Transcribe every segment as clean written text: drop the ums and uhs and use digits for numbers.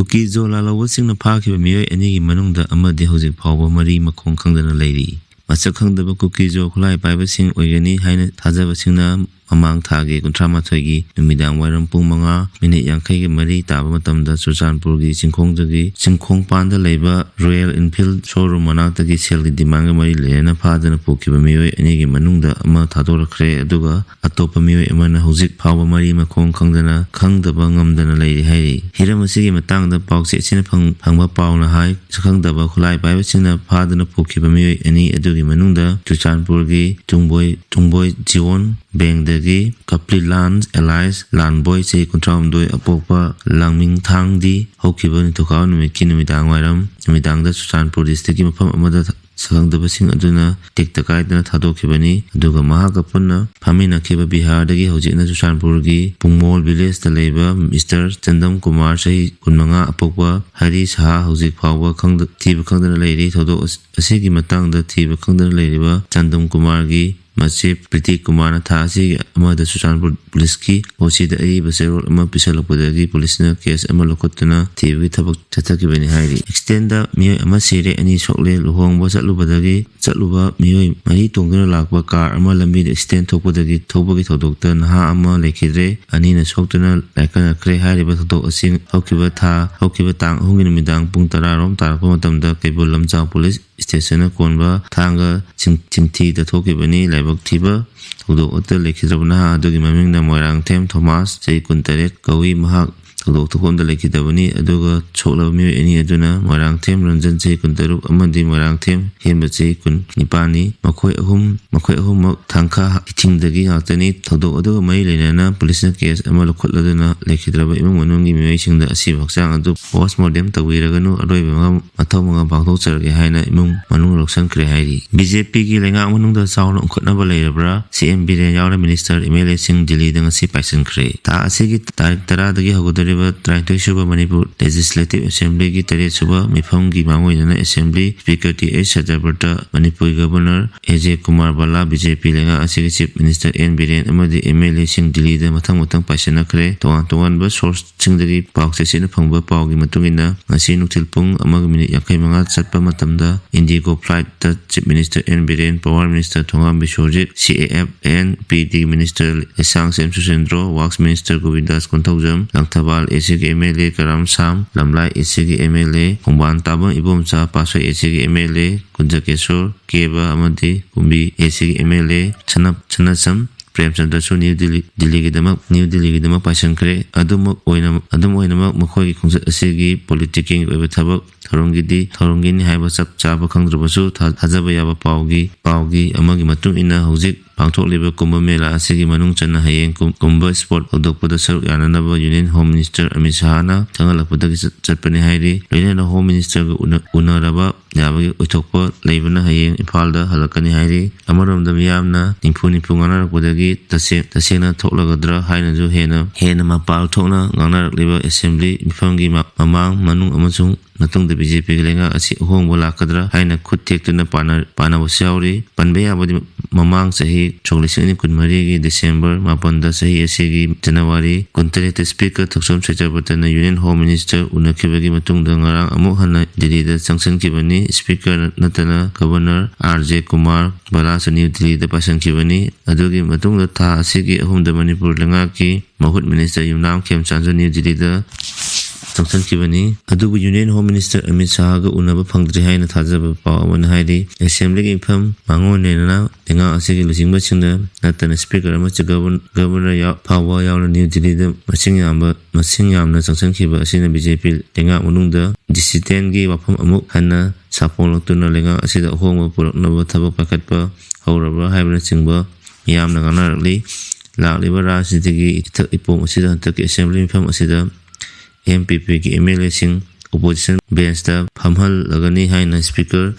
Kuki Zola Lawasing Park Mio any Manunda Amadi Hosik Power Marie Macon Kangana Lady. Masakang the Kuki Zo Kulai Bible Sing Oyani Haine Tazavasina among Tage Contramatagi, Midang Waram Pumanga, Minute Yankay Marie Tabamatam, the Susan Purgi, Sinkong Panda Labor, Royal Enfield Showroom Manatagi, Selly Dimanga Marie Lena Padana Pokimio, Enigi Manunda, Amatador Cre Aduga, Atopamio Emana Hosik Power Marie Macon Kangana, Kang the Bangam than a lady Harry. Hiramasi Matang the box it's in a Pangba Pauna High, Sakang the Bakulai Bible Sina Padana Pokimio, any Adugi Manunda, Susan Purgi, Tungboy Jion, Bang the Kapli Lands, Allies, Land Boy say Contram Doi Apopa, Langming Tang di, Hokiban to Kaun, Mikinamidang Waram, Midang the Susan Purdis, the Kim of Mother Sakang the Basing Aduna, take the guide and Tadokibani, Duga Mahakapuna, Pamina Kiba Bihar, the Hojina Susan Purgi, Pumol Village, the labor, Mr. Tandam Kumar say Kunmanga Apopa, Haris Ha, Hosik Power, Kang the Tiba Kang lady, Todo Asigi Matang the Tiba Kang lady, Tandam Kumargi. Masip Pretty Kumana Tasi, Amada Susan Poliski, Osi the A. Basero, Ama Pisalopodagi, Polisna, Case Amalokotana, TV Tabak Tataki Beni Hairi. Extend the Mio Amasiri, any shortly, Luhong was at Lubadagi, Satluba, Mio, Mani Tonga Lakwa car, Amalamid, extend Topodagi, Tobagi, Doctor, Ha Ama, Lekidre, Anina Sotana, Lakana, Cray Hari, but to a sing, Hokiba Tang, Hungin Midang, Puntararom, Tarapomatam, the Cable Lamza Police. Station Konba, Tanga, Chimti, the Tokibani, Labok Tiba, Udo Otter, Lekidabana, Dogimaming, the Morang Tem, Thomas, Say Kuntaret, Gawi Mahak, Udo to Honda Lekidabani, Adoga, Chola Mu, any Aduna, Morang Tem, Ranjan Say Kuntaru, Amandi Morang Tem, Himba Kun, Nipani, Makwe home, Tanka, Ting the Gi Alternate, Todo Odo Mailena, Police case, Amalokotladana, Lekidraba, Imungi, Mation the Asivak Sang, was more them to Wiragano, Adobe, Atomanga Bangto Sergi Haina, Manu Roxan Krehari. BJP Gilinga, one of the sound on Kotnaba Labra, CMB Yara Minister, Emile Sing deleting a sea Python Cray. Ta Sigi Tara the Gihogo trying to Suba Manipur Legislative Assembly Gitari Suba, Mipongi Mango Assembly, Speaker T.H. Sajaberta, Manipur Governor, AJ Kumar Bala, BJP Lenga, Asigi Chief Minister N. Biren, Amadi Emile Sing deleting Matang Python Cray, Toan bus source Sing the Pau Session Pongba Paugi Matungina, Asinu Tilpung, among Minute Yakimanga, Satpa Matamda, Indigo flight, the Chief Minister N. Biren, Power Minister Tonga Bishojit, CAF and PD Minister Esang Sem Susendro, Wax Minister Govindas Kontaujam, Langtabal, ACG MLA Karam Sam, Lamlai ACG MLA, Kumban Tabang Ibomsa, Paswa ACG MLA, Kunjakesor, Keba Amadi, Kumbi ACG MLA, Chanasam, Premchandra New Delhi Gidama Passion Cray, Adum Oinama Makoi Kunzat Asigi, politicking over Tabak, Torongin Habasap Chaba Kandrabasu, Hazabaya Paugi, Amagi Matung in a Hosik, Pangtok Liver Kumba Mela Asigi Manung Chana Hayen Kumba Sport Odopoda Sar Yanaba Union Home Minister Amishana, Tangalapuda Japani Hairi, Union Home Minister Unaraba, Yabagi Utokpo, Labana Hayen, Ipalda, Halakani Hairi, Amaram the Miamna, Impuni Pungana Podagi, Tasena Toklagadra, Hainazu Hena Mapal Tona, Gana Liver Assembly, Mifangi Mamang, Manung Amazung. Natung the BJP Lenga as home Walakadra, Haina could take to the Pana Washauri, Panbea Body Mamang Sahi, Cholisani could marry December, Mapanda Sahi Segi, January, Contracted Speaker Toxum Chachabutan, Union Home Minister, Unakibagi Matung Dangarang, Amuhana, Delhi, Sanction Kibani, Speaker Natana, Governor, RJ Kumar, Balas, New Delhi, the Passion Kibani, Adogi Matung Ta Sigi, home the Manipur Langaki, Mahut Minister Yunam Kem Chanzo New Delhi. Sanction Kibani, Adubu Union Home Minister Amit Sahaga Unaba Pangdri Haina Tazaba Pawan Haidi, Assembly Impam, Mango Nena, Denga Asigi Losing Machina, Nathan Speaker, much Governor Power Yaw New Delhi, Masing Sanction Kiba, Sina BJP, Denga Ununda, Disitengi Wapam Amuk Hana, Sapon Tuna Lenga, Asida Home of Nova Tabo Pakatpa, Horaba, Hybrid Singba, Yam Naganarli, La Libera City, Ipo Asida, Turkey Assembly Impam Asida. MPP की MLA Singh opposition bench ता फमहल लगनी हाइना speaker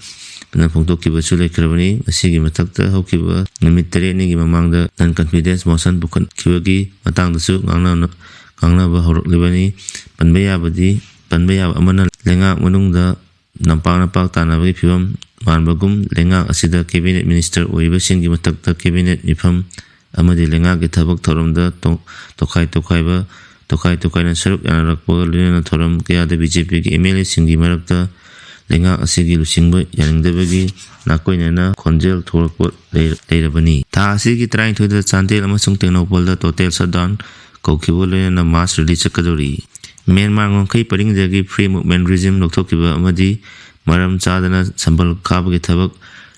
na phongtok ki basu lekhrabani asigi mathakta hokiba numit tareni gi mamangda non confidence motion bukhan kiwagi matangda su ngangna ba horok libani panbaya amana lenga manungda nampang tana bagi phibam manbagum lenga asida cabinet minister oiba singi mathakta cabinet mifam amadi lenga gi thabak thoromda tokai ba tokai tokaina saruk yanarakpaga loinana thoram kayada BJP ki MLA singi marakta lengak asigi lusingba yaningdabagi nakoinana khonjel thorakpa leirabani. Tha asigi 13 da Chandel amasung Tengnoupalda total shutdown kaukiba loinana mass release chakadori. Myanmar ngongkai paringdagi free movement regime lokthokkiba amadi maram chadana sambal khabagi thabak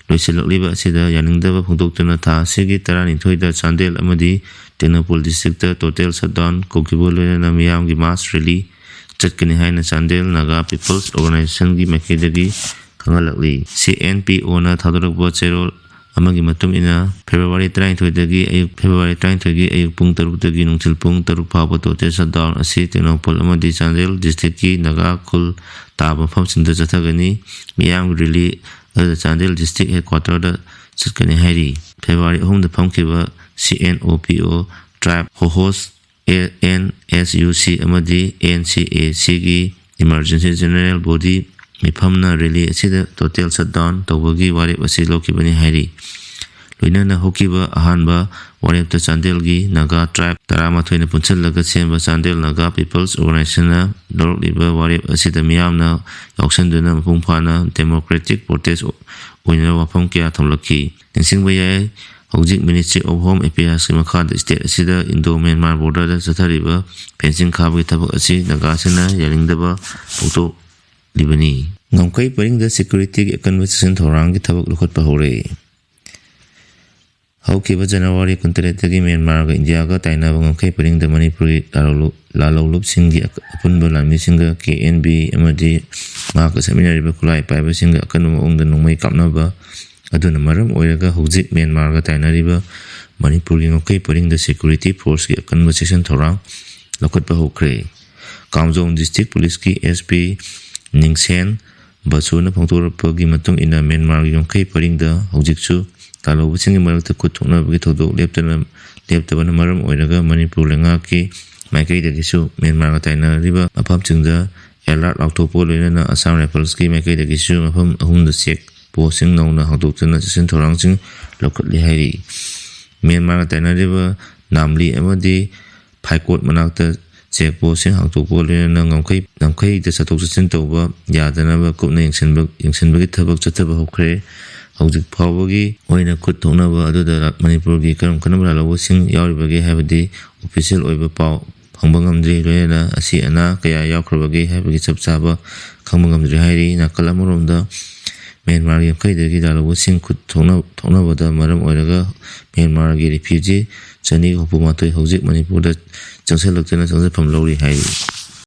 loisilakliba asida yaningdaba phongdoktuna tha asigi 12 da Chandel amadi Tengnoupal district da total shutdown kaukiba loinana miyamgi mass rally chatkani haina Chandel Naga People's Organization gi makedagi khangalakli. CNPO na thadorakba cherol amagi matung ina February 13 gi ayuk pung 3 dagi nungthil pung 3 phaba total shutdown asi Tengnoupal amadi Chandel district ki Naga kul taba phamsinda chathagani miyam rally the Chandel district headquarter da chatkani hairi. February 3 da phamkiba CNOPO tribe host NSUC amadi NCAC gi emergency general body mifamna rally asida total shutdown tawbagi warep asi lokibani hairi. Loinana hokiba ahanba warep ta Chandel gi Naga tribe 13 na punchallaga semba Chandel Naga People's Organization na dorokliba warep asida miyamna yausanduna mapung phana democratic protest oina wafam kya thamlaki. Ningsingba yai Hojik Ministry of Home Affairs ki makhada state asida Indo-Myanmar border da chathariba fencing khabagi thabak asi Naga sina yaningdaba photo libani. Ngongkai paringda security ki conversation thorang ki thabak lukhatpa hore. Haukiba January 23 dagi Myanmar ga India ga tainaba ngongkai paringda Manipuri lalolup singi apunba lami singa KNB amadi maka seminariba kulai paiba singa akanuma ongda nongmai kapnaba aduna maram oiraga hojik Myanmar ga tainariba Manipur gi ngongkai paringda security force ki conversation thorang lokhatpa hokre. Kamjong district police ki SP Ningsen Basuna phongtorapagi matung ina Myanmar gi ngongkai paringda hojikchu talobusing marakta kuthoknabagi thodok leptabana maram oiraga Manipur lengaki maikaidagisu Myanmar ga tainariba mafamsingda alert lautokpo loinana Assam Rifles ki maikaidagisu mafam ahumda check posting nauna hangdoktuna chasin thorangsing lokhatli hairi. Myanmar ga tainariba namli amadi phaikot manakta check posting hangdokpo loinana ngongkai da chatok chasin tawba yadanaba kupna yengsinbagi thabak chathaba hokre. Hojik phawbagi oina khut thoknaba aduda Manipur gi karam kanabra lawsing yauribagi habadi official oiba paw phangba ngamdri loina asi ana kaya yaukhrabagi habagi chapchaba khangba ngamdri hairi. Nakal amaromda Myanmar gi khaidagi dalawsing khut thoknabada maram oiraga Myanmar gi refugee chani hopumatoi hojik Manipur da changsalakchana changsapham lawri hairi.